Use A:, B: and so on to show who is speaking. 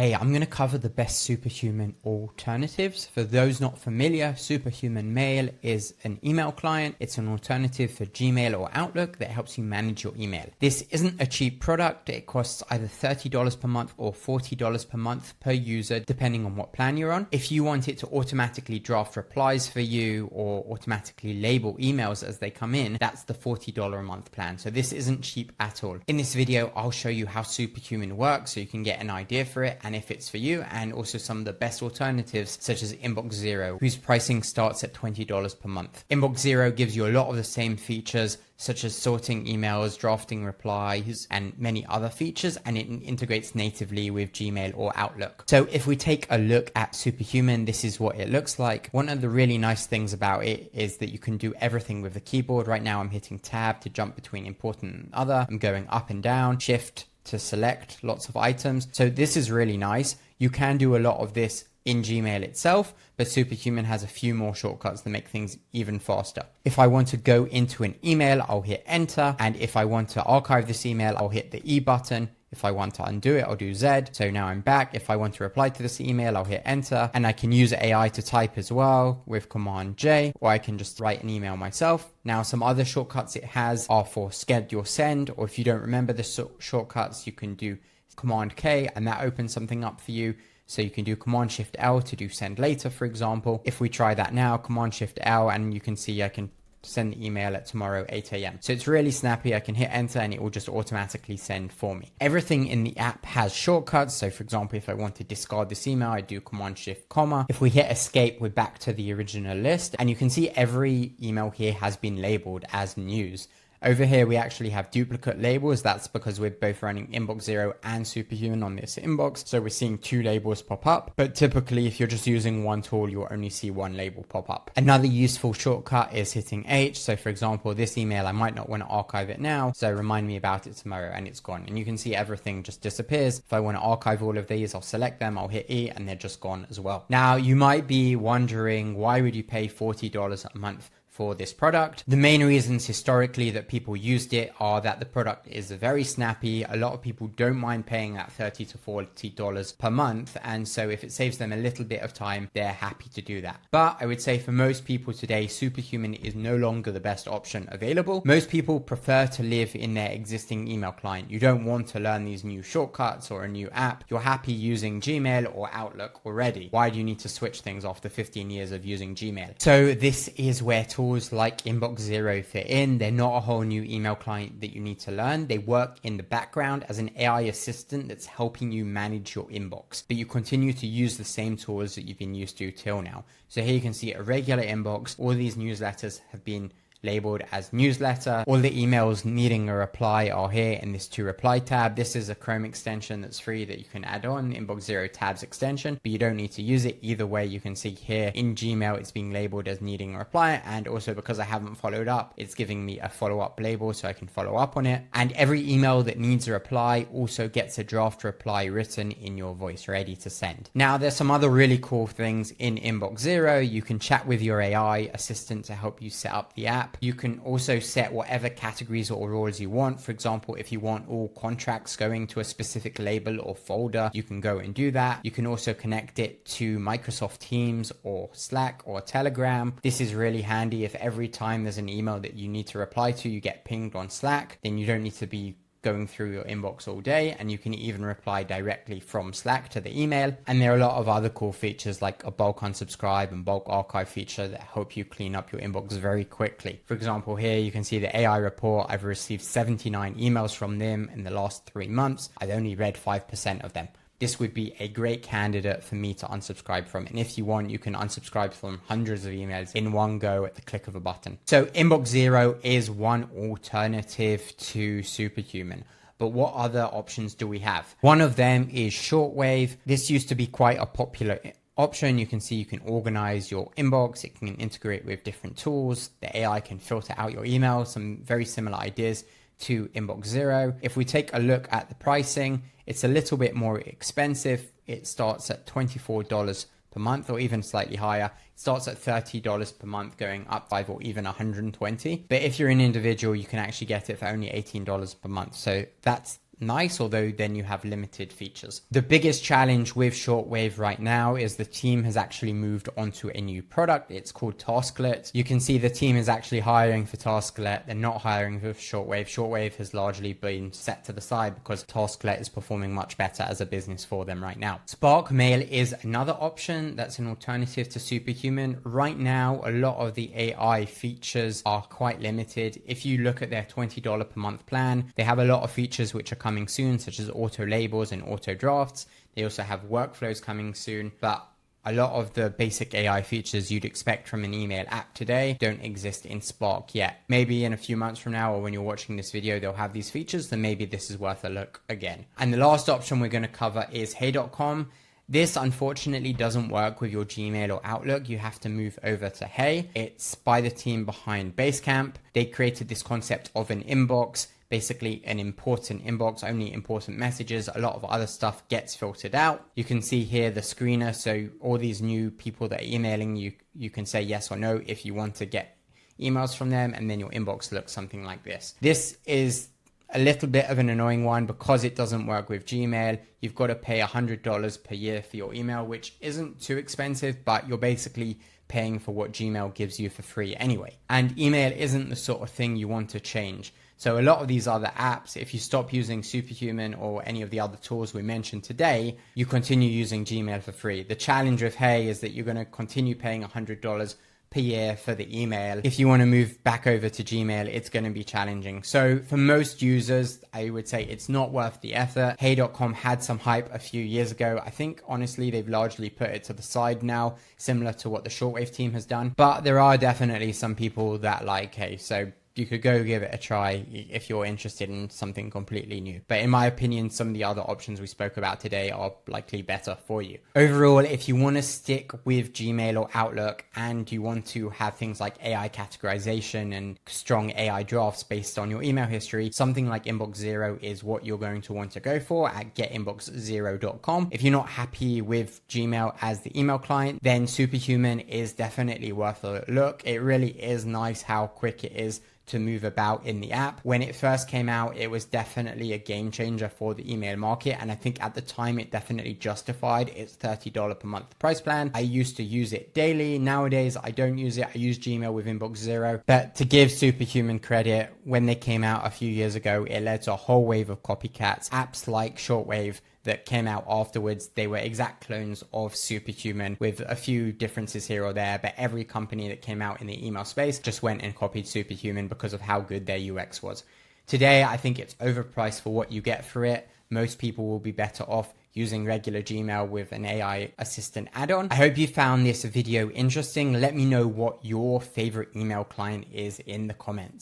A: Hey, I'm going to cover the best Superhuman alternatives. For those not familiar, Superhuman Mail is an email client. It's an alternative for Gmail or Outlook that helps you manage your email. This isn't a cheap product. It costs either $30 per month or $40 per month per user, depending on what plan you're on. If you want it to automatically draft replies for you or automatically label emails as they come in, that's the $40 a month plan. So this isn't cheap at all. In this video, I'll show you how Superhuman works so you can get an idea for it and if it's for you, and also some of the best alternatives such as Inbox Zero, whose pricing starts at $20 per month. Inbox Zero gives you a lot of the same features such as sorting emails, drafting replies, and many other features, and it integrates natively with Gmail or Outlook. So if we take a look at Superhuman, this is what it looks like. One of the really nice things about it is that you can do everything with the keyboard. Right now I'm hitting tab to jump between important and other. I'm going up and down, shift to select lots of items. So this is really nice. You can do a lot of this in Gmail itself, but Superhuman has a few more shortcuts that make things even faster. If I want to go into an email, I'll hit enter. And if I want to archive this email, I'll hit the E button. If I want to undo it, I'll do Z. So now I'm back. If I want to reply to this email, I'll hit enter. And I can use AI to type as well with Command J, or I can just write an email myself. Now, some other shortcuts it has are for schedule send, or if you don't remember the shortcuts, you can do Command K and that opens something up for you. So you can do Command Shift L to do send later, for example. If we try that now, Command Shift L, and you can see I can send the email at tomorrow 8 a.m. So it's really snappy. I can hit enter and it will just automatically send for me. Everything in the app has shortcuts. So for example, if I want to discard this email, I do Command Shift comma. If we hit escape, we're back to the original list, and you can see every email here has been labeled as news. Over here, we actually have duplicate labels. That's because we're both running Inbox Zero and Superhuman on this inbox. So we're seeing two labels pop up. But typically, if you're just using one tool, you'll only see one label pop up. Another useful shortcut is hitting H. So for example, this email, I might not want to archive it now. So remind me about it tomorrow, and it's gone. And you can see everything just disappears. If I want to archive all of these, I'll select them, I'll hit E, and they're just gone as well. Now, you might be wondering, why would you pay $40 a month for this product? The main reasons historically that people used it are that the product is very snappy. A lot of people don't mind paying that $30 to $40 per month, and so if it saves them a little bit of time, they're happy to do that. But I would say for most people today, Superhuman is no longer the best option available. Most people prefer to live in their existing email client. You don't want to learn these new shortcuts or a new app. You're happy using Gmail or Outlook already. Why do you need to switch things after 15 years of using Gmail? So this is where tools like Inbox Zero fit in. They're not a whole new email client that you need to learn. They work in the background as an AI assistant that's helping you manage your inbox, but you continue to use the same tools that you've been used to till now. So here you can see a regular inbox. All these newsletters have been labeled as newsletter. All the emails needing a reply are here in this to reply tab. This is a Chrome extension that's free that you can add on, Inbox Zero tabs extension, but you don't need to use it. Either way, you can see here in Gmail, it's being labeled as needing a reply. And also because I haven't followed up, it's giving me a follow-up label so I can follow up on it. And every email that needs a reply also gets a draft reply written in your voice, ready to send. Now, there's some other really cool things in Inbox Zero. You can chat with your AI assistant to help you set up the app. You can also set whatever categories or roles you want. For example, if you want all contracts going to a specific label or folder, you can go and do that. You can also connect it to Microsoft Teams or Slack or Telegram. This is really handy if every time there's an email that you need to reply to, you get pinged on Slack, then you don't need to be going through your inbox all day, and you can even reply directly from Slack to the email. And there are a lot of other cool features like a bulk unsubscribe and bulk archive feature that help you clean up your inbox very quickly. For example, here you can see the AI report. I've received 79 emails from them in the last 3 months. I've only read 5% of them. This would be a great candidate for me to unsubscribe from. And if you want, you can unsubscribe from hundreds of emails in one go at the click of a button. So Inbox Zero is one alternative to Superhuman. But what other options do we have? One of them is Shortwave. This used to be quite a popular option. You can see you can organize your inbox. It can integrate with different tools. The AI can filter out your email. Some very similar ideas to Inbox Zero. If we take a look at the pricing, it's a little bit more expensive. It starts at $24 per month, or even slightly higher. It starts at $30 per month, going up 5 or even $120. But if you're an individual, you can actually get it for only $18 per month. So that's nice, although then you have limited features. The biggest challenge with shortwave right now is the team has actually moved onto a new product. It's called Tasklet. You can see the team is actually hiring for Tasklet. They're not hiring for shortwave. Shortwave has largely been set to the side because Tasklet is performing much better as a business for them right now. Spark Mail is another option that's an alternative to Superhuman. Right now, a lot of the AI features are quite limited. If you look at their $20 per month plan, they have a lot of features which are coming soon, such as auto labels and auto drafts. They also have workflows coming soon, but a lot of the basic AI features you'd expect from an email app today don't exist in Spark yet. Maybe in a few months from now, or when you're watching this video, they'll have these features, then maybe this is worth a look again. And the last option we're going to cover is Hey.com. This unfortunately doesn't work with your Gmail or Outlook. You have to move over to Hey. It's by the team behind Basecamp. They created this concept of an inbox, basically an important inbox, only important messages. A lot of other stuff gets filtered out. You can see here the screener. So all these new people that are emailing you, you can say yes or no if you want to get emails from them. And then your inbox looks something like this. This is a little bit of an annoying one because it doesn't work with Gmail. You've got to pay $100 per year for your email, which isn't too expensive, but you're basically paying for what Gmail gives you for free anyway. And email isn't the sort of thing you want to change. So a lot of these other apps, if you stop using Superhuman or any of the other tools we mentioned today, you continue using Gmail for free. The challenge with Hey is that you're going to continue paying $100 per year for the email. If you want to move back over to Gmail, it's going to be challenging. So for most users, I would say it's not worth the effort. Hey.com had some hype a few years ago. I think honestly, they've largely put it to the side now, similar to what the Shortwave team has done. But there are definitely some people that like Hey. So you could go give it a try if you're interested in something completely new. But in my opinion, some of the other options we spoke about today are likely better for you. Overall, if you want to stick with Gmail or Outlook and you want to have things like AI categorization and strong AI drafts based on your email history, something like Inbox Zero is what you're going to want to go for at getinboxzero.com. If you're not happy with Gmail as the email client, then Superhuman is definitely worth a look. It really is nice how quick it is to move about in the app. When it first came out, it was definitely a game changer for the email market. And I think at the time it definitely justified its $30 per month price plan. I used to use it daily. Nowadays, I don't use it. I use Gmail with Inbox Zero. But to give Superhuman credit, when they came out a few years ago, it led to a whole wave of copycats. Apps like Shortwave that came out afterwards, they were exact clones of Superhuman with a few differences here or there, but every company that came out in the email space just went and copied Superhuman because of how good their UX was. Today, I think it's overpriced for what you get for it. Most people will be better off using regular Gmail with an AI assistant add-on. I hope you found this video interesting. Let me know what your favorite email client is in the comments.